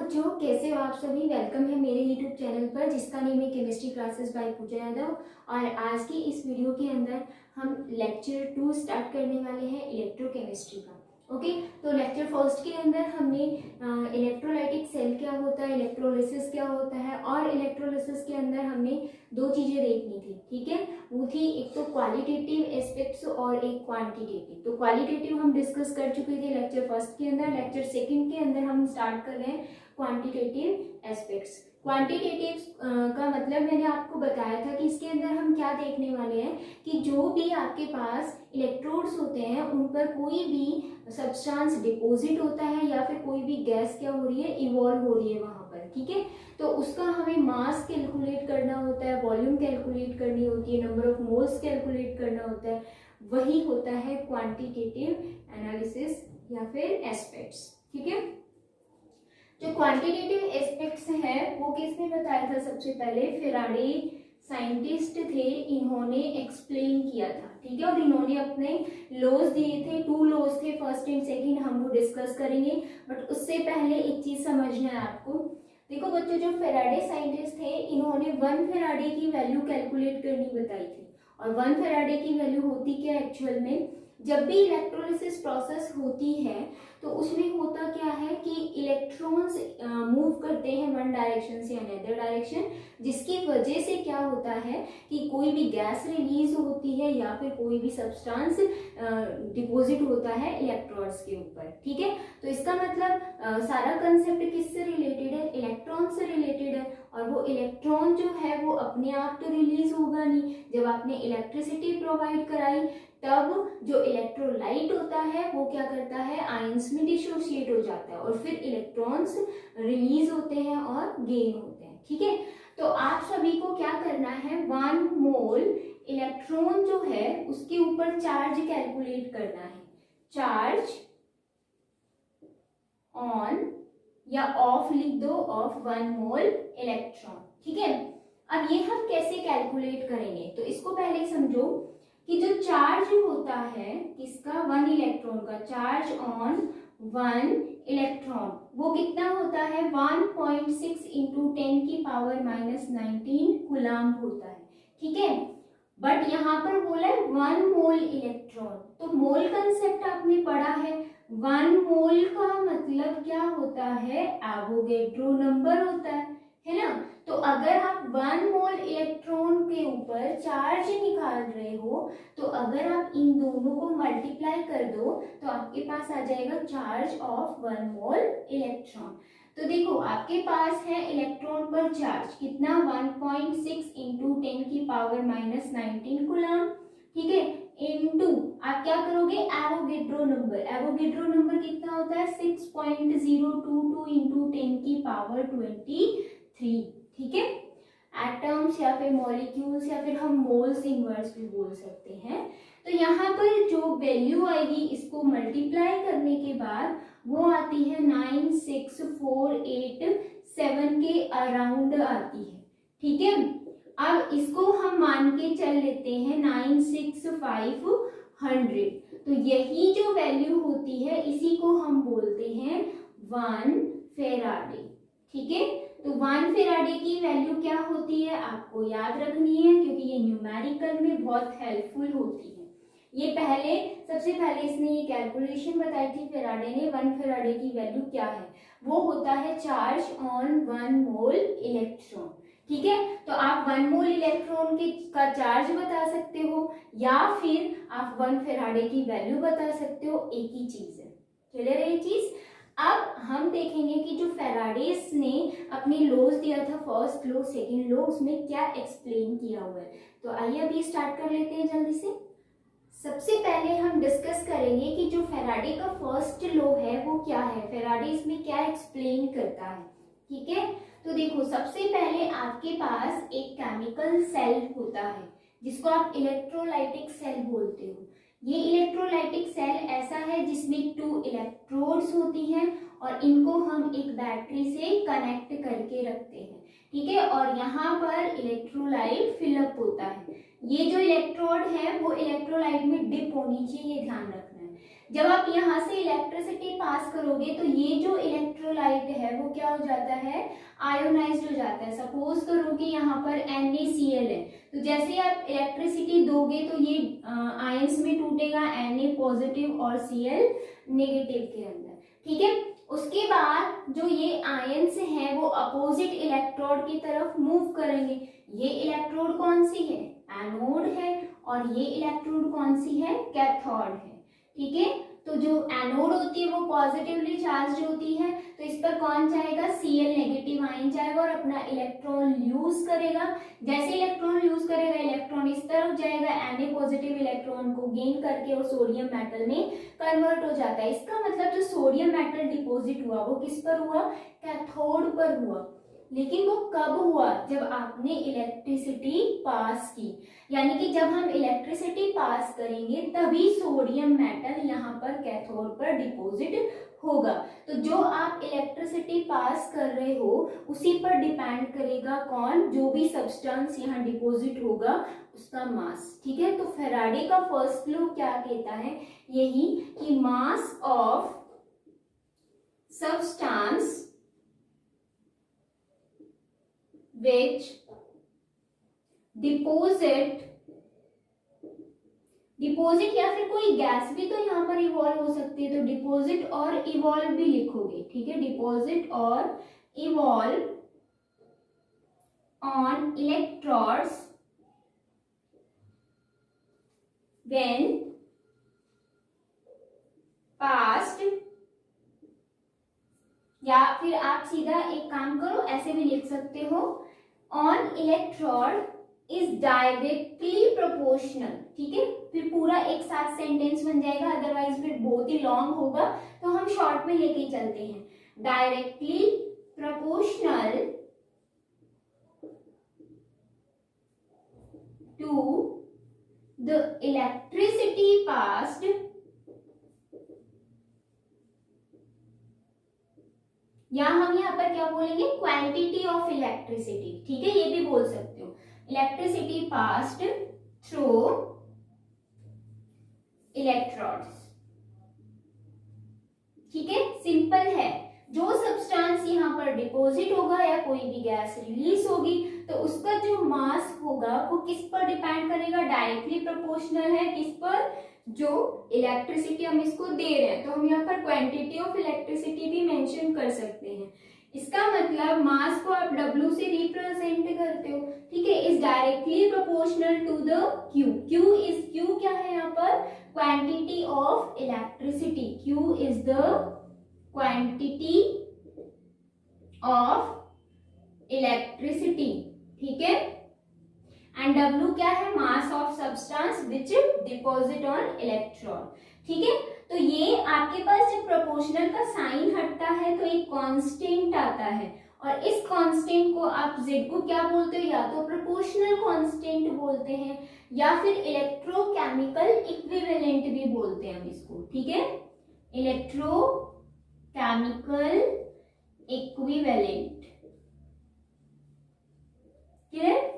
बच्चों, कैसे हो आप सभी। वेलकम है मेरे यूट्यूब चैनल पर जिसका नेम है केमिस्ट्री क्लासेस बाय पूजा यादव। और आज की इस वीडियो के अंदर हम लेक्चर 2 स्टार्ट करने वाले हैं इलेक्ट्रोकेमिस्ट्री का। ओके, तो लेक्चर फर्स्ट के अंदर हमने इलेक्ट्रोलाइटिक सेल क्या होता है, इलेक्ट्रोलिसिस क्या होता है, और इलेक्ट्रोलिसिस के अंदर हमने दो चीजें देखनी थी। ठीक है, वो थी एक तो क्वालिटेटिव एस्पेक्ट्स और एक क्वांटिटेटिव। तो क्वालिटेटिव हम डिस्कस कर चुके थे लेक्चर फर्स्ट के अंदर। लेक्चर सेकंड के अंदर हम स्टार्ट कर रहे हैं क्वांटिटेटिव एस्पेक्ट्स। क्वांटिटेटिव का मतलब मैंने आपको बताया था कि इसके अंदर हम क्या देखने वाले हैं कि जो भी आपके पास इलेक्ट्रोड्स होते हैं उन पर कोई भी सब्सटेंस डिपॉजिट होता है या फिर कोई भी गैस क्या हो रही है, इवॉल्व हो रही है वहां पर। ठीक है, तो उसका हमें मास कैलकुलेट करना होता है, वॉल्यूम कैलकुलेट करनी होती है, नंबर ऑफ मोल्स कैलकुलेट करना होता है। वही होता है क्वांटिटेटिव एनालिसिस या फिर एस्पेक्ट्स। ठीक है, जो क्वांटिटेटिव एस्पेक्ट्स हैं वो किसने बताया था? सबसे पहले फेराडे साइंटिस्ट थे, इन्होंने एक्सप्लेन किया था। ठीक है, और इन्होंने अपने लॉज दिए थे, 2 लॉज थे, फर्स्ट एंड सेकंड, हम वो डिस्कस करेंगे। बट उससे पहले एक चीज समझना है आपको। देखो बच्चों, जो फेराडे साइंटिस्ट थे इन्होंने 1 फेराडे की वैल्यू कैलकुलेट करनी बताई थी। और 1 फेराडे की वैल्यू होती क्या एक्चुअल में, जब भी इलेक्ट्रोलिसिस प्रोसेस होती है तो उसमें होता क्या है कि इलेक्ट्रॉन्स मूव करते हैं वन डायरेक्शन से अनदर डायरेक्शन, जिसकी वजह से क्या होता है कि कोई भी गैस रिलीज होती है या फिर कोई भी सब्सटेंस डिपॉजिट होता है इलेक्ट्रॉन्स के ऊपर। ठीक है, तो इसका मतलब सारा कंसेप्ट किससे रिलेटेड है? इलेक्ट्रॉन से रिलेटेड है। और वो इलेक्ट्रॉन जो है वो अपने आप तो रिलीज होगा नहीं, जब आपने इलेक्ट्रिसिटी प्रोवाइड कराई तब जो इलेक्ट्रोलाइट होता है वो क्या करता है, आयंस में डिसोसिएट हो जाता है और फिर इलेक्ट्रॉन्स रिलीज होते हैं और गेन होते हैं। ठीक है, तो आप सभी को क्या करना है, 1 मोल इलेक्ट्रॉन जो है उसके ऊपर चार्ज कैलकुलेट करना है। चार्ज ऑन या ऑफ लिख दो, ऑफ 1 मोल इलेक्ट्रॉन। ठीक है, अब ये हम कैसे कैलकुलेट करेंगे, तो इसको पहले समझो कि जो चार्ज होता है किसका, 1 इलेक्ट्रॉन का, चार्ज ऑन 1 इलेक्ट्रॉन वो कितना होता है, 1.6 इंटू 10 की पावर माइनस 19 कूलम्ब होता है। ठीक है, बट यहाँ पर बोला है 1 मोल इलेक्ट्रॉन, तो मोल कंसेप्ट आपने पढ़ा है। 1 मोल का मतलब क्या होता है, एवोगैड्रो नंबर होता है ना। तो अगर आप 1 मोल इलेक्ट्रॉन के ऊपर चार्ज निकाल रहे हो तो अगर आप इन दोनों को मल्टीप्लाई कर दो तो आपके पास आ जाएगा चार्ज ऑफ 1 मोल इलेक्ट्रॉन। तो देखो आपके पास है इलेक्ट्रॉन पर चार्ज कितना, 1.6 इंटू 10 की पावर माइनस 19 कूलम्ब। ठीक है, इनटू आप क्या करोगे, एवोगैड्रो नंबर। एवोगैड्रो नंबर कितना होता है, 6.022 इंटू 10 की पावर 23। ठीक है, एटम्स या फिर मॉलिक्यूल्स या फिर हम मोल्स इनवर्स भी बोल सकते हैं। तो यहाँ पर जो वैल्यू आएगी इसको मल्टीप्लाई करने के बाद वो आती है 96487 के अराउंड आती है। ठीक है, अब इसको हम मान के चल लेते हैं 96500। तो यही जो वैल्यू होती है इसी को हम बोलते हैं 1 फेराडे। ठीक है, तो 1 फेराडे की वैल्यू क्या होती है आपको याद रखनी है, क्योंकि ये न्यूमेरिकल में बहुत हेल्पफुल होती है। ये सबसे पहले इसने ये कैलकुलेशन बताई थी फेराडे ने। 1 फेराडे की वैल्यू क्या है, वो होता है चार्ज ऑन 1 मोल इलेक्ट्रॉन। ठीक है, तो आप 1 मोल इलेक्ट्रॉन का चार्ज बता सकते हो या फिर आप 1 फेराडे की वैल्यू बता सकते हो, एक ही चीज है। क्लियर है ये चीज। अब हम देखेंगे कि जो फेराडेस ने अपने लॉज दिया था, फर्स्ट लॉ सेकंड लॉ, उसमें क्या एक्सप्लेन किया हुआ है। तो आइए अभी स्टार्ट कर लेते हैं जल्दी से। सबसे पहले हम डिस्कस करेंगे कि जो फेराडे का फर्स्ट लॉ है वो क्या है, फेराडे इसमें क्या एक्सप्लेन करता है। ठीक है, तो देखो सबसे पहले आपके पास एक केमिकल सेल होता है जिसको आप इलेक्ट्रोलाइटिक सेल बोलते हो। ये इलेक्ट्रोलाइटिक सेल ऐसा है जिसमें 2 इलेक्ट्रोड्स होती हैं और इनको हम एक बैटरी से कनेक्ट करके रखते हैं। ठीक है, और यहाँ पर इलेक्ट्रोलाइट फिलअप होता है। ये जो इलेक्ट्रोड है वो इलेक्ट्रोलाइट में डिप होनी चाहिए, ध्यान रखना है। जब आप यहाँ से इलेक्ट्रिसिटी पास करोगे तो ये जो इलेक्ट्रोलाइट है वो क्या हो जाता है, आयोनाइज्ड हो जाता है। सपोज करो कि यहाँ पर NaCl है, तो जैसे ही आप इलेक्ट्रिसिटी दोगे तो ये आयंस में टूटेगा, Na पॉजिटिव और Cl नेगेटिव के अंदर, ठीक है। उसके बाद जो ये आयंस हैं वो अपोजिट इलेक्ट्रोड की तरफ मूव करेंगे। ये इलेक्ट्रोड कौन सी है, एनोड है, और ये इलेक्ट्रोड कौन सी है, कैथोड है, ठीक है। तो जो एनोड होती है वो पॉजिटिवली चार्ज होती है, तो इस पर कौन जाएगा, Cl नेगेटिव आयन जाएगा और अपना इलेक्ट्रॉन यूज करेगा। जैसे इलेक्ट्रॉन यूज करेगा, इलेक्ट्रॉन इस तरफ जाएगा, Na पॉजिटिव इलेक्ट्रॉन को गेन करके वो सोडियम मेटल में कन्वर्ट हो जाता है। इसका मतलब जो सोडियम मेटल डिपॉजिट हुआ वो किस पर हुआ, कैथोड पर हुआ। लेकिन वो कब हुआ, जब आपने इलेक्ट्रिसिटी पास की, यानी कि जब हम इलेक्ट्रिसिटी पास करेंगे तभी सोडियम मेटल यहाँ पर कैथोड पर डिपॉजिट होगा। तो जो आप इलेक्ट्रिसिटी पास कर रहे हो उसी पर डिपेंड करेगा कौन, जो भी सब्सटेंस यहाँ डिपॉजिट होगा उसका मास, ठीक है। तो फैराडे का फर्स्ट लॉ क्या कहता है, यही कि मास ऑफ सब्सटेंस which डिपोजिट या फिर कोई गैस भी तो यहाँ पर इवॉल्व हो सकती है, तो डिपोजिट और इवॉल्व भी लिखोगे, ठीक है। डिपोजिट और evolve on electrodes when passed, या फिर आप सीधा एक काम करो ऐसे भी लिख सकते हो, on electrode is directly proportional, ठीक है। फिर पूरा एक साथ सेंटेंस बन जाएगा, अदरवाइज फिर बहुत ही लॉन्ग होगा, तो हम शॉर्ट में लेके चलते हैं। Directly proportional to the electricity passed या हम यहाँ पर क्या बोलेंगे, क्वांटिटी ऑफ इलेक्ट्रिसिटी, ठीक है, ये भी बोल सकते हो। इलेक्ट्रिसिटी पास्ड थ्रू इलेक्ट्रोड्स, ठीक है, सिंपल है। जो सब्सटेंस यहाँ पर डिपॉजिट होगा या कोई भी गैस रिलीज होगी तो उसका जो मास होगा वो किस पर डिपेंड करेगा, डायरेक्टली प्रोपोर्शनल है किस पर, जो इलेक्ट्रिसिटी हम इसको दे रहे हैं। तो हम यहाँ पर क्वांटिटी ऑफ इलेक्ट्रिसिटी भी मेंशन कर सकते हैं। इसका मतलब मास को आप W से रिप्रेजेंट करते हो, ठीक है, is directly proportional to the Q। Q क्या है यहाँ पर, quantity of electricity. Q is the quantity of electricity, ठीक है। एंड W क्या है, mass of substance which deposit on electron, ठीक है। तो ये आपके पास जब प्रोपोर्शनल का साइन हटता है तो एक कांस्टेंट आता है, और इस कांस्टेंट को आप Z को क्या बोलते हो, या तो प्रोपोर्शनल कांस्टेंट बोलते हैं या फिर इलेक्ट्रोकेमिकल इक्विवेलेंट भी बोलते हैं हम इसको, ठीक है। Electrochemical equivalent, clear.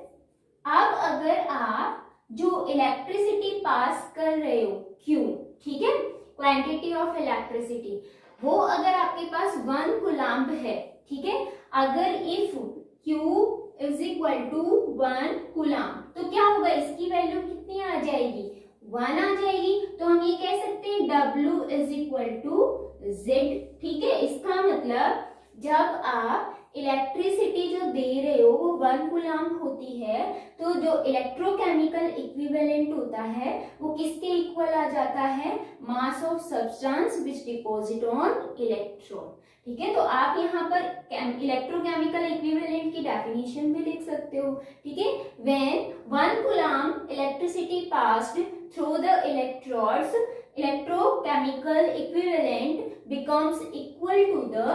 अब अगर आप जो इलेक्ट्रिसिटी पास कर रहे हो Q, ठीक है, क्वांटिटी ऑफ इलेक्ट्रिसिटी, वो अगर आपके पास 1 कूलम्ब है, ठीक है, अगर if Q is equal to 1 coulomb तो क्या होगा, इसकी वैल्यू कितनी आ जाएगी, 1 आ जाएगी। तो हम ये कह सकते हैं W is equal to Z, ठीक है। इसका मतलब जब आप इलेक्ट्रिसिटी जो दे रहे हो वो 1 कूलम्ब होती है, तो जो इलेक्ट्रोकेमिकल इक्विवेलेंट होता है वो किसके इक्वल आ जाता है, mass of substance which deposit on electron, ठीक है। तो आप यहाँ पर इलेक्ट्रोकेमिकल इक्विवेलेंट की डेफिनेशन भी लिख सकते हो, ठीक है। When 1 coulomb electricity passed through the electrodes, electrochemical equivalent becomes equal to the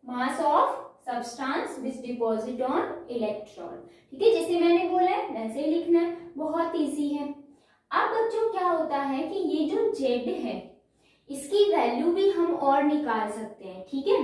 mass of substance which deposit on electron, ठीक है। जैसे मैंने बोला है वैसे ही लिखना है, बहुत इजी है। अब बच्चों क्या होता है कि ये जो Z है इसकी वैल्यू भी हम और निकाल सकते हैं, ठीक है।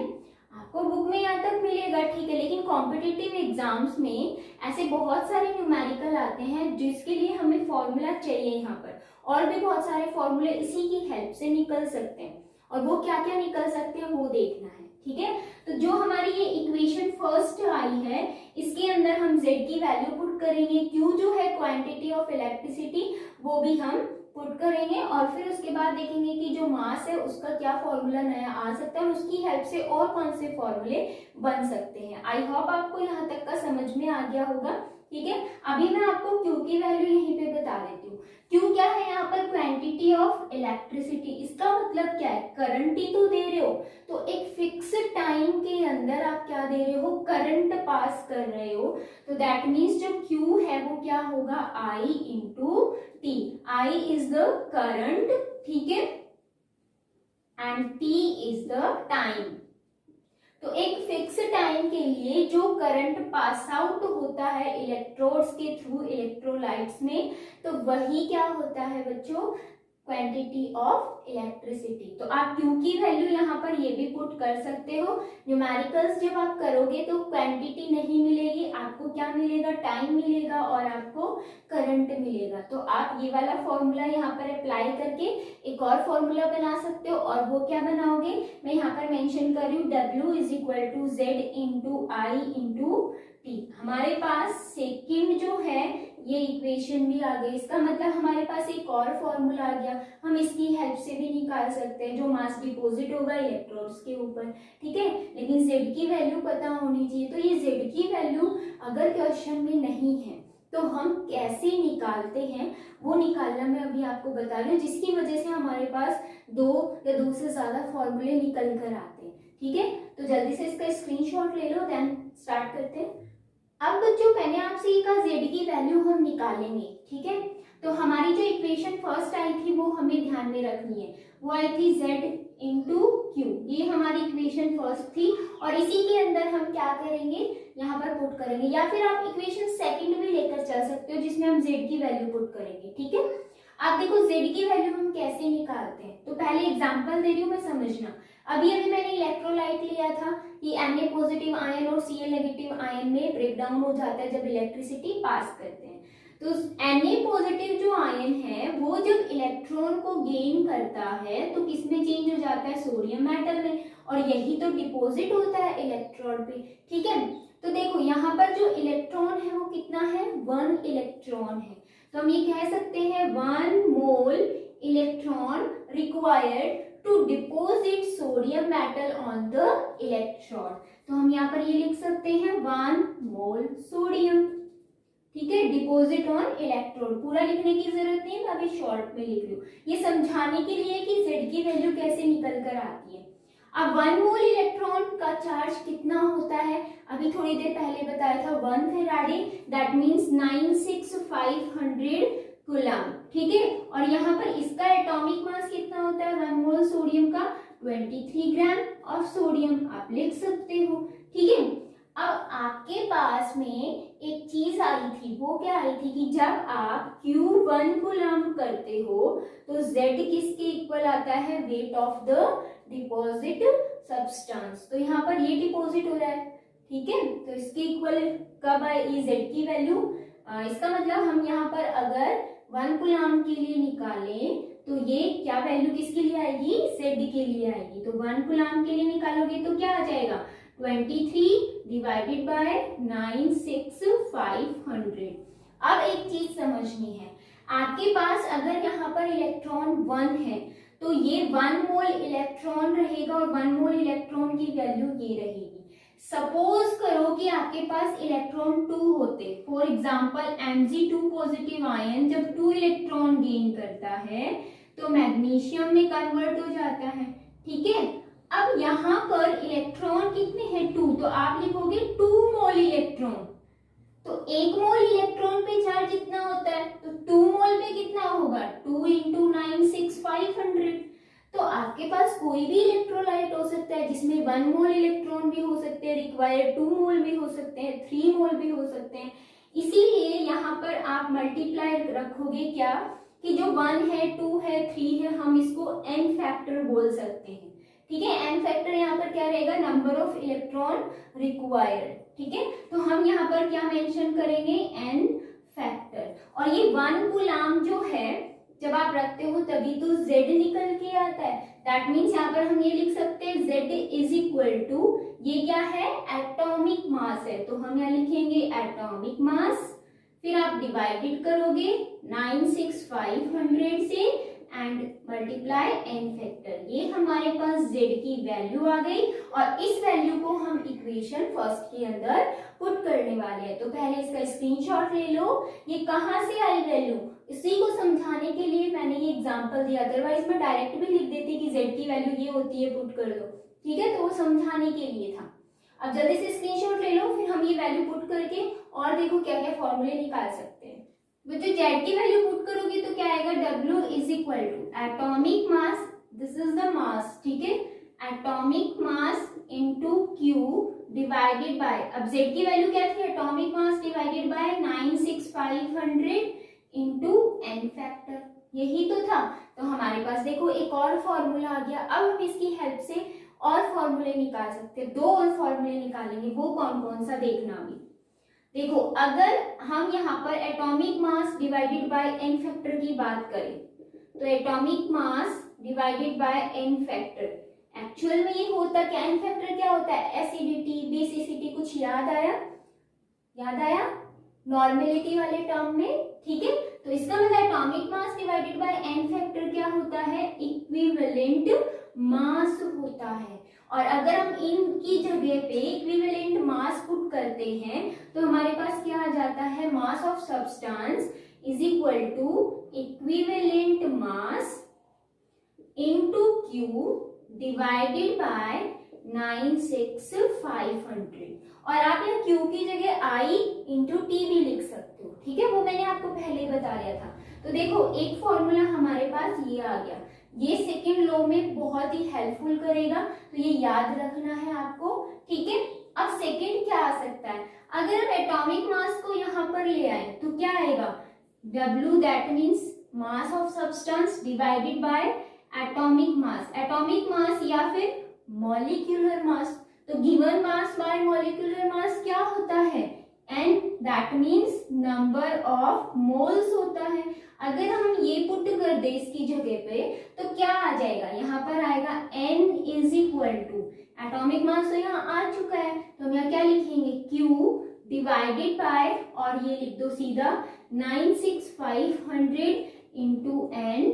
आपको बुक में यहाँ तक मिलेगा, ठीक है, लेकिन कॉम्पिटिटिव एग्जाम्स में ऐसे बहुत सारे न्यूमेरिकल आते हैं जिसके लिए हमें फॉर्मूला चाहिए यहाँ पर, और भी बहुत सारे फॉर्मूले इसी की हेल्प से निकल सकते हैं, और वो क्या क्या निकल सकते हैं वो देखना है। ठीक है, तो जो हमारी ये इक्वेशन फर्स्ट आई है इसके अंदर हम z की वैल्यू पुट करेंगे, q जो है क्वांटिटी ऑफ इलेक्ट्रिसिटी वो भी हम पुट करेंगे, और फिर उसके बाद देखेंगे कि जो मास है उसका क्या फॉर्मूला नया आ सकता है और उसकी हेल्प से और कौन से फॉर्मूले बन सकते हैं। आई होप आपको यहाँ तक का समझ में आ गया होगा। ठीक है, अभी मैं आपको Q की वैल्यू यहीं पे बता देती हूँ। Q क्या है यहाँ पर? Quantity of electricity. इसका मतलब क्या है? करंट ही तो दे रहे हो, तो एक फिक्स टाइम के अंदर आप क्या दे रहे हो? करंट पास कर रहे हो, तो दैट मीन्स जो Q है वो क्या होगा? I into T। I is the current, ठीक है, and T is the time. तो एक फिक्स टाइम के लिए जो करंट पास आउट होता है इलेक्ट्रोड्स के थ्रू इलेक्ट्रोलाइट्स में, तो वही क्या होता है बच्चों? Quantity of electricity. तो आप Q की वैल्यू यहाँ पर ये भी पुट कर सकते हो। न्यूमेरिकल्स जब आप करोगे तो क्वांटिटी नहीं मिलेगी, आपको क्या मिलेगा? टाइम मिलेगा और आपको करंट मिलेगा। तो आप ये वाला फॉर्मूला यहाँ पर अप्लाई करके एक और फॉर्मूला बना सकते हो, और वो क्या बनाओगे? मैं यहाँ पर मेंशन कर रही हूँ, W is equal to Z into I into T. हमारे पास सेकंड जो है ये इक्वेशन भी आ गई, इसका मतलब हमारे पास एक और फॉर्मूला आ गया, हम इसकी हेल्प से भी निकाल सकते हैं जो मास डिपॉजिट होगा इलेक्ट्रोड्स के ऊपर। ठीक है, लेकिन Z की वैल्यू पता होनी चाहिए। तो ये Z की वैल्यू अगर क्वेश्चन में नहीं है तो हम कैसे निकालते हैं वो निकालना मैं अभी आपको बता रही हूँ, जिसकी वजह से हमारे पास दो या दो से ज्यादा फॉर्मूले निकल कर आते हैं। ठीक है, तो जल्दी से इसका स्क्रीनशॉट ले लो, देन स्टार्ट करते हैं। अब बच्चों मैंने आपसे ये कहा Z की वैल्यू हम निकालेंगे। ठीक है, तो हमारी जो इक्वेशन फर्स्ट आई थी वो हमें ध्यान में रखनी है, वो आई थी Z इंटू Q। ये हमारी इक्वेशन फर्स्ट थी, और इसी के अंदर हम क्या करेंगे? यहाँ पर पुट करेंगे, या फिर आप इक्वेशन सेकंड भी लेकर चल सकते हो जिसमें हम Z की वैल्यू पुट करेंगे। ठीक है, आप देखो Z की वैल्यू हम कैसे निकालते हैं। तो पहले एग्जांपल दे रही हूँ मैं, समझना। अभी मैंने इलेक्ट्रोलाइट लिया था कि Na पॉजिटिव आयन और Cl नेगेटिव आयन में ब्रेक डाउन हो जाता है जब इलेक्ट्रिसिटी पास करते हैं। तो Na पॉजिटिव जो आयन है वो जब इलेक्ट्रॉन को गेन करता है तो किसमें चेंज हो जाता है? सोडियम मेटल में, और यही तो डिपॉजिट होता है इलेक्ट्रॉन पे। ठीक है, तो देखो यहाँ पर जो इलेक्ट्रॉन है वो कितना है? 1 इलेक्ट्रॉन है। तो हम ये कह सकते हैं 1 mole electron required to deposit sodium metal on the electrode. तो हम यहाँ पर ये लिख सकते हैं 1 मोल सोडियम। ठीक है, डिपोजिट ऑन इलेक्ट्रोड। पूरा लिखने की जरूरत नहीं, मैं अभी शॉर्ट में लिख रही हूँ ये समझाने के लिए कि Z की वैल्यू कैसे निकल कर आती है। अब 1 मोल इलेक्ट्रॉन का चार्ज कितना होता है? अभी थोड़ी देर पहले बताया था 1 फेराडे, दैट मीन्स 96500 कूलम। ठीक है, और यहाँ पर इसका एटॉमिक मास कितना होता है? 1 मोल सोडियम का 23 ग्राम ऑफ सोडियम आप लिख सकते हो। ठीक है, अब आपके पास में एक चीज आई थी, वो क्या आई थी कि जब आप Q1 कूलम करते हो तो Z किसके इक्वल आता है? Wait of the deposit substance. तो यहाँ पर ये डिपॉजिट हो रहा है। ठीक है, तो इसके इक्वल कब आएगी Z की वैल्यू? इसका मतलब हम यहाँ पर अगर 1 कूलम के लिए निकालें तो ये क्या वैल्यू किसके लिए आएगी? Z के लिए आएगी। तो 1 कूलम के लिए निकालोगे तो क्या आ जाएगा? 23 डिवाइडेड बाय 96500। अब एक चीज समझनी है, आपके पास अगर यहाँ पर इलेक्ट्रॉन 1 है तो ये 1 मोल इलेक्ट्रॉन रहेगा, और 1 मोल इलेक्ट्रॉन की वैल्यू ये रहेगी। सपोज करो कि आपके पास इलेक्ट्रॉन 2 होते, for example Mg2 positive ion जब 2 इलेक्ट्रॉन गेन करता है तो मैग्नीशियम में कन्वर्ट हो जाता है। ठीक है, अब यहाँ पर इलेक्ट्रॉन कितने हैं? 2, तो आप लिखोगे 2 मोल इलेक्ट्रॉन। तो 1 मोल इलेक्ट्रॉन पे चार्ज कितना होता है? तो 2 मोल पे कितना होगा? 2 इंटू 96500। तो आपके पास कोई भी इलेक्ट्रोलाइट हो सकता है जिसमें 1 मोल इलेक्ट्रॉन भी हो सकते हैं, रिक्वायर्ड 2 मोल भी हो सकते हैं, 3 मोल भी हो सकते हैं। इसीलिए यहाँ पर आप मल्टीप्लाई रखोगे क्या कि जो 1 है, 2 है, 3 है, हम इसको n फैक्टर बोल सकते हैं। ठीक है, n फैक्टर यहाँ पर क्या रहेगा? Number of electron required. ठीक है, तो हम यहाँ पर क्या मेंशन करेंगे? n factor. और ये 1 कूलम जो है जब आप रखते हो तभी तो Z निकल के आता है। दैट मीन्स यहाँ पर हम ये लिख सकते हैं Z इज इक्वल टू, ये क्या है, एटॉमिक मास है, तो हम यहाँ लिखेंगे एटॉमिक मास, फिर आप डिवाइडेड करोगे 96500 से एंड मल्टीप्लाई n फैक्टर, ये हमारे पास Z की वैल्यू आ गई और इस वैल्यू को हम इक्वेशन फर्स्ट के अंदर पुट करने वाले हैं। तो पहले इसका स्क्रीनशॉट ले लो, ये कहाँ से आई वैल्यू, इसी को समझाने के लिए मैंने ये एग्जांपल दिया, अदरवाइज मैं डायरेक्ट भी लिख देती कि Z की वैल्यू ये होती है, पुट कर दो, ठीक है, तो वो समझाने के लिए था। अब जल्दी से स्क्रीनशॉट ले लो, फिर हम ये वैल्यू पुट करके और देखो क्या क्या फॉर्मूले निकाल सकते हैं। जो Z की वैल्यू पुट करोगे तो क्या आएगा, W is equal to atomic mass, this is the mass, ठीक है, atomic mass into Q divided by, अब Z की वैल्यू क्या थी, atomic mass divided by 96500 into n factor, यही तो था। तो हमारे पास देखो एक और फॉर्मूला आ गया। अब हम इसकी हेल्प से और फॉर्मूले निकाल सकते हैं, 2 और फॉर्मूले निकालेंगे, वो कौन कौन सा देखना अभी। देखो अगर हम यहाँ पर atomic mass divided bye n factor की बात करें तो atomic mass divided bye n factor, actual में ये होता क्या, n फैक्टर क्या होता है, एसिडिटी, बेसिसिटी, कुछ याद आया, याद आया नॉर्मेलिटी वाले टर्म में, ठीक है। तो इसका मतलब atomic mass divided bye n factor क्या होता है, इक्विवेलेंट मास होता है। और अगर हम इनकी जगह पे इक्विवेलेंट मास पुट करते हैं तो हमारे पास क्या आ जाता है, mass of substance is equal to equivalent mass into Q divided by 96500, और आप यहाँ Q की जगह I इंटू T भी लिख सकते हो, ठीक है, वो मैंने आपको पहले ही बता दिया था। तो देखो एक फॉर्मूला हमारे पास ये आ गया, ये सेकेंड लॉ में बहुत ही हेल्पफुल करेगा, तो ये याद रखना है आपको, ठीक है। अब सेकेंड क्या आ सकता है, अगर हम एटॉमिक मास को यहाँ पर ले आए तो क्या आएगा, W that means mass of substance divided by atomic mass या फिर मॉलिक्यूलर मास। तो given mass by molecular mass क्या होता है, and that means number of moles होता है। अगर हम ये पुट कर दे इसकी जगह पे तो क्या आ जाएगा, यहाँ पर आएगा n is equal to, atomic mass तो यहाँ आ चुका है तो हम यहाँ क्या लिखेंगे, Q डिवाइडेड बाय, और ये लिख दो सीधा 96500 इंटू n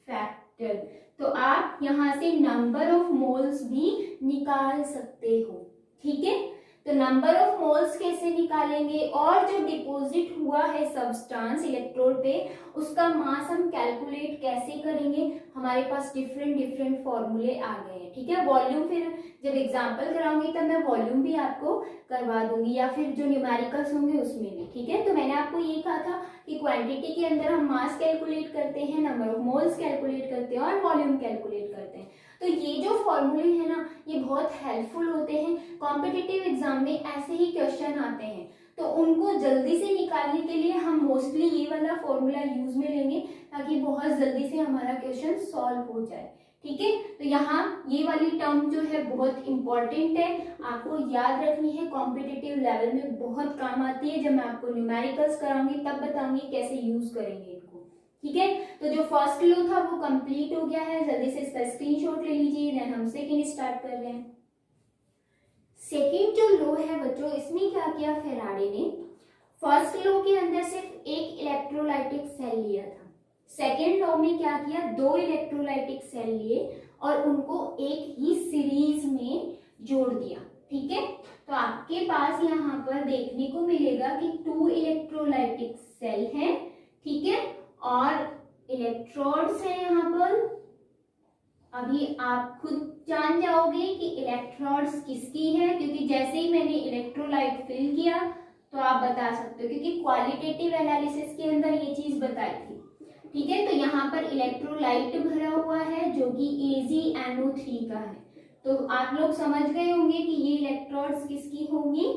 फैक्टर। तो आप यहाँ से नंबर ऑफ मोल्स भी निकाल सकते हो, ठीक है। तो नंबर ऑफ मोल्स कैसे निकालेंगे, और जो डिपॉजिट हुआ है सब्सटेंस इलेक्ट्रोड पे उसका मास हम कैलकुलेट कैसे करेंगे, हमारे पास डिफरेंट फॉर्मूले आ गए हैं, ठीक है। वॉल्यूम फिर जब एग्जांपल कराऊंगी तब मैं वॉल्यूम भी आपको करवा दूंगी, या फिर जो न्यूमेरिकल्स होंगे उसमें भी, ठीक है। तो मैंने आपको ये कहा था कि क्वांटिटी के अंदर हम मास कैलकुलेट करते हैं, नंबर ऑफ मोल्स कैलकुलेट करते हैं और वॉल्यूम कैलकुलेट करते हैं। तो ये जो फॉर्मूले हैं ना ये बहुत हेल्पफुल होते हैं, कॉम्पिटिटिव एग्जाम में ऐसे ही क्वेश्चन आते हैं, तो उनको जल्दी से निकालने के लिए हम मोस्टली ये वाला फॉर्मूला यूज में लेंगे ताकि बहुत जल्दी से हमारा क्वेश्चन सॉल्व हो जाए, ठीक है। तो यहाँ ये वाली टर्म जो है बहुत इंपॉर्टेंट है, आपको याद रखनी है, कॉम्पिटिटिव लेवल में बहुत काम आती है। जब मैं आपको न्यूमेरिकल्स कराऊंगी तब बताऊंगी कैसे यूज करेंगे इनको, ठीक है। तो जो फर्स्ट लॉ था वो कंप्लीट हो गया है, जल्दी से इसका स्क्रीनशॉट ले लीजिए, देन हम सेकंड स्टार्ट कर रहे हैं। सेकंड जो लॉ है बच्चों, इसमें क्या किया फेराडे ने, फर्स्ट लॉ के अंदर सिर्फ एक इलेक्ट्रोलाइटिक सेल लिया था, सेकंड लॉ में क्या किया, 2 इलेक्ट्रोलाइटिक सेल लिए और उनको एक ही सीरीज में जोड़ दिया, ठीक है। तो आपके पास यहाँ पर देखने को मिलेगा कि 2 इलेक्ट्रोलाइटिक सेल है, ठीक है, और इलेक्ट्रोड्स है यहाँ पर। अभी आप खुद जान जाओगे कि इलेक्ट्रोड्स किसकी है, क्योंकि जैसे ही मैंने इलेक्ट्रोलाइट फिल किया तो आप बता सकते हो, क्योंकि क्वालिटेटिव एनालिसिस के अंदर ये चीज बताई थी, ठीक है। तो यहाँ पर इलेक्ट्रोलाइट भरा हुआ है जो कि AgNO3 का है, तो आप लोग समझ गए होंगे कि ये इलेक्ट्रोड्स किसकी होंगी,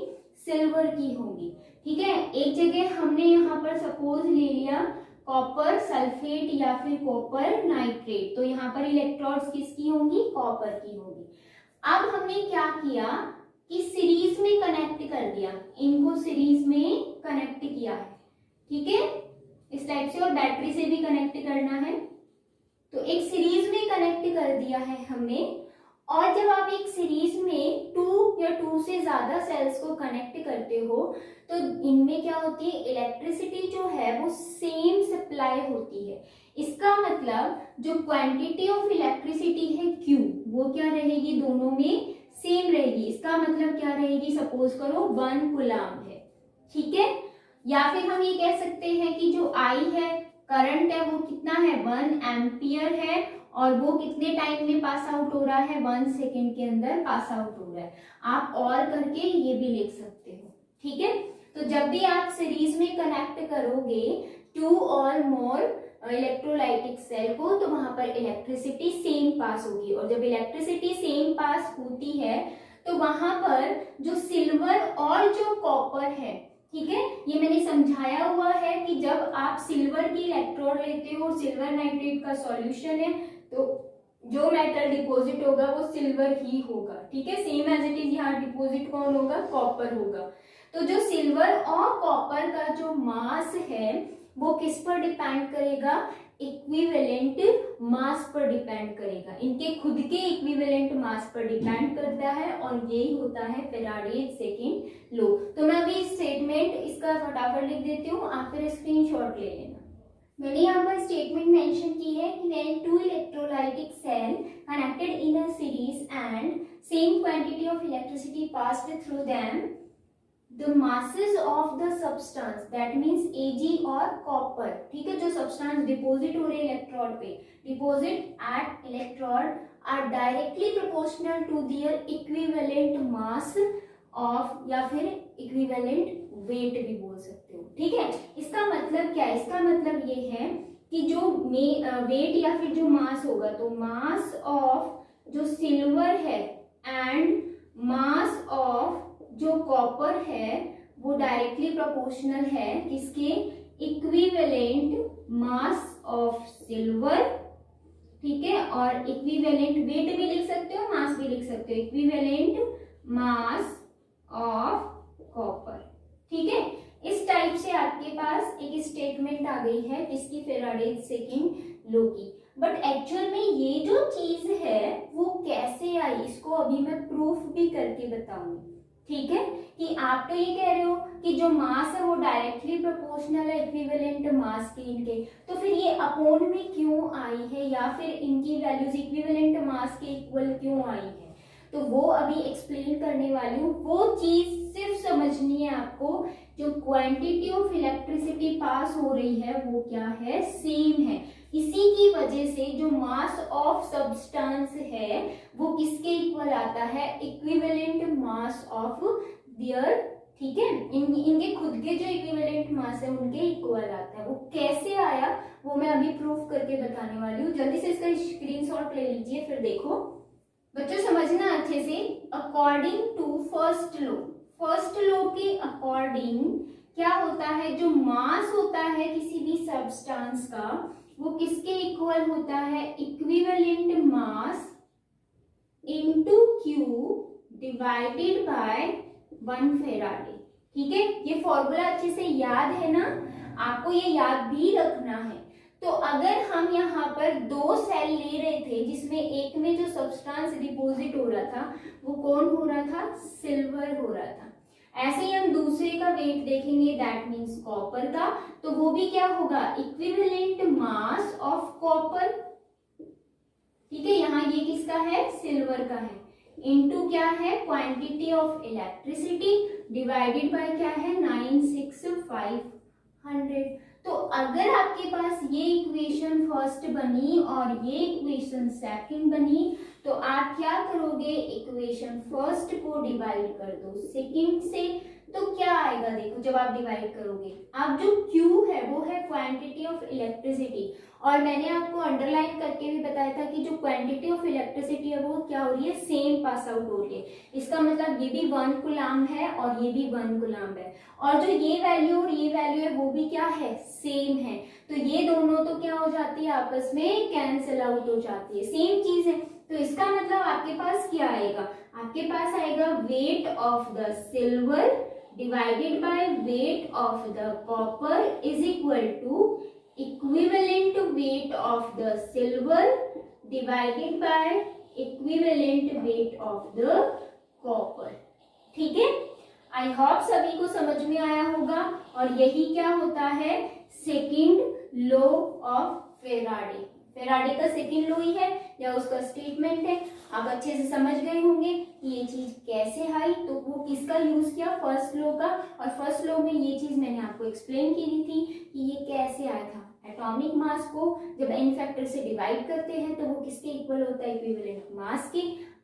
सिल्वर की होंगी, ठीक है। एक जगह हमने यहाँ पर सपोज ले लिया कॉपर सल्फेट या फिर कॉपर नाइट्रेट, तो यहाँ पर इलेक्ट्रोड्स किसकी होंगी, कॉपर की होंगी। अब हमने क्या किया कि सीरीज में कनेक्ट कर दिया, इनको सीरीज में कनेक्ट किया है, ठीक है। इस टाइप से, और बैटरी से भी कनेक्ट करना है। तो एक सीरीज में कनेक्ट कर दिया है हमने। और जब आप एक सीरीज में 2 या 2 से ज्यादा सेल्स को कनेक्ट करते हो तो इनमें क्या होती है, इलेक्ट्रिसिटी जो है वो सेम सप्लाई होती है। इसका मतलब जो क्वांटिटी ऑफ इलेक्ट्रिसिटी है Q, वो क्या रहेगी, दोनों में सेम रहेगी। इसका मतलब क्या रहेगी, सपोज करो 1 कूलम्ब है, ठीक है। या फिर हम ये कह सकते हैं कि जो I है, करंट है, वो कितना है, 1 एम्पियर है, और वो कितने टाइम में पास आउट हो रहा है, 1 सेकेंड के अंदर पास आउट हो रहा है। आप और करके ये भी लिख सकते हो, ठीक है। तो जब भी आप सीरीज में कनेक्ट करोगे 2 और मोर इलेक्ट्रोलाइटिक सेल को, तो वहां पर इलेक्ट्रिसिटी सेम पास होगी। और जब इलेक्ट्रिसिटी सेम पास होती है तो वहां पर जो सिल्वर और जो कॉपर है, ठीक है, ये मैंने समझाया हुआ है कि जब आप सिल्वर की इलेक्ट्रोड लेते हो, सिल्वर नाइट्रेट का सॉल्यूशन है, तो जो मेटल डिपॉजिट होगा वो सिल्वर ही होगा, ठीक है। सेम एज इट इज यहाँ डिपॉजिट कौन होगा, कॉपर होगा। तो जो सिल्वर और कॉपर का जो मास है वो किस पर डिपेंड करेगा, इक्विवेलेंट मास पर डिपेंड करेगा। इनके खुद के इक्विवेलेंट मास पर डिपेंड करता है, और यही होता है फैराडे सेकंड लॉ। तो मैं अभी स्टेटमेंट इसका फटाफट लिख देती हूँ, आप फिर स्क्रीनशॉट ले लेना। मैंने यहाँ पर स्टेटमेंट मेंशन की है कि when 2 electrolytic cell connected in a series and same quantity of electricity passed through them, the masses of the substance, that means Ag और copper, ठीक है, जो substance डिपोजिट हो रहे हैं इलेक्ट्रोड पे, deposit at electrode, are directly proportional to their equivalent mass of, या फिर इक्विवेलेंट वेट भी बोल सकते हो, ठीक है। इसका मतलब क्या है, इसका मतलब ये है कि जो वेट या फिर जो मास होगा, तो मास ऑफ जो सिल्वर है एंड मास ऑफ जो कॉपर है वो डायरेक्टली प्रोपोर्शनल है किसके, इक्विवेलेंट मास ऑफ सिल्वर, ठीक है, और इक्विवेलेंट वेट भी लिख सकते हो, मास भी लिख सकते हो, इक्विवेलेंट मास ऑफ कॉपर, ठीक है। इस टाइप से आपके पास एक स्टेटमेंट आ गई है किसकी, फैराडे सेकंड लॉ की। बट एक्चुअल में ये जो चीज है वो कैसे आई, इसको अभी मैं प्रूफ भी करके बताऊंगी, ठीक है। कि आप तो ये कह रहे हो कि जो मास है वो डायरेक्टली प्रोपोर्शनल है इक्विवेलेंट मास के इनके, तो फिर ये अपोन में क्यों आई है, या फिर इनकी वैल्यूज इक्विवेलेंट मास के इक्वल क्यों आई है, तो वो अभी एक्सप्लेन करने वाली हूँ। वो चीज सिर्फ समझनी है आपको, जो क्वांटिटी ऑफ इलेक्ट्रिसिटी पास हो रही है वो क्या है, सेम है। इसी की वजह से जो मास ऑफ सब्सटेंस है वो किसके इक्वल आता है, इक्विवेलेंट मास ऑफ देयर, ठीक है। इनके खुद के जो इक्विवेलेंट मास है उनके इक्वल आता है। वो कैसे आया वो मैं अभी प्रूफ करके बताने वाली हूँ। जल्दी से इसका स्क्रीनशॉट ले लीजिए, फिर देखो बच्चों, समझना अच्छे से। अकॉर्डिंग टू फर्स्ट लॉ के अकॉर्डिंग क्या होता है, जो मास होता है किसी भी सब्सटेंस का वो किसके इक्वल होता है, equivalent mass into Q divided bye 1 Faraday, ठीक है। ये फॉर्मूला अच्छे से याद है ना, आपको ये याद भी रखना है। तो अगर हम यहाँ पर 2 सेल ले रहे थे जिसमें एक में जो सब्सटेंस डिपॉजिट हो रहा था वो कौन हो रहा था, सिल्वर हो रहा था। ऐसे ही हम दूसरे का वेट देखेंगे, दैट मीन्स कॉपर का, तो वो भी क्या होगा, इक्विवेलेंट मास ऑफ कॉपर, ठीक है। यहाँ ये किसका है, सिल्वर का है, इनटू क्या है, quantity of electricity divided by क्या है, 96500। तो अगर आपके पास ये इक्वेशन फर्स्ट बनी और ये इक्वेशन सेकंड बनी, तो आप क्या करोगे, इक्वेशन फर्स्ट को डिवाइड कर दो सेकंड से, तो क्या आएगा, देखो जब आप डिवाइड करोगे, आप जो Q है वो है क्वांटिटी ऑफ इलेक्ट्रिसिटी, और मैंने आपको अंडरलाइन करके भी बताया था कि जो क्वांटिटी ऑफ इलेक्ट्रिसिटी है वो क्या हो रही है, सेम पास आउट हो रही है। इसका मतलब ये भी 1 कूलम्ब है और ये भी 1 कूलम्ब है, और जो ये वैल्यू और ये वैल्यू है वो भी क्या है, सेम है। तो ये दोनों तो क्या हो जाती है, आपस में कैंसिल आउट हो जाती है, सेम चीज है। तो इसका मतलब आपके पास क्या आएगा, आपके पास आएगा weight of the silver divided by weight of the copper is equal to equivalent weight of the silver divided by equivalent weight of the copper. ठीक है, आई होप सभी को समझ में आया होगा। और यही क्या होता है, second law of Faraday. Faraday का सेकंड लॉ ही है या उसका स्टेटमेंट है। आप अच्छे से समझ गए होंगे कि ये चीज कैसे आई, तो वो किसका यूज किया, फर्स्ट लॉ का। और फर्स्ट लॉ में ये चीज मैंने आपको एक्सप्लेन की थी कि ये कैसे आया था। एटॉमिक मास को जब n फैक्टर से डिवाइड करते हैं तो वो किसके इक्वल होता है, इक्विवेलेंट मास के।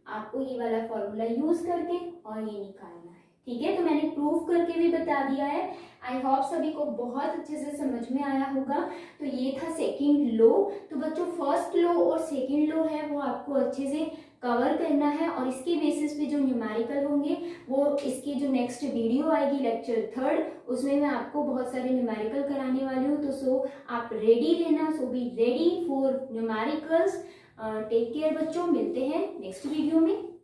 आपको ये वाला फॉर्मूला यूज करके और ये निकालना है। ठीक है, तो मैंने प्रूफ करके भी बता दिया है। आई होप सभी को बहुत अच्छे से समझ में आया होगा। तो ये था सेकंड लॉ। तो बच्चों फर्स्ट लॉ और सेकंड लॉ है वो आपको अच्छे से कवर करना है, और इसके बेसिस पे जो न्यूमेरिकल होंगे वो इसके जो नेक्स्ट वीडियो आएगी लेक्चर 3 उसमें मैं आपको बहुत सारे न्यूमेरिकल कराने वाली हूँ। तो सो आप रेडी रहना, so be ready for numericals. Take care बच्चों, मिलते हैं नेक्स्ट वीडियो में।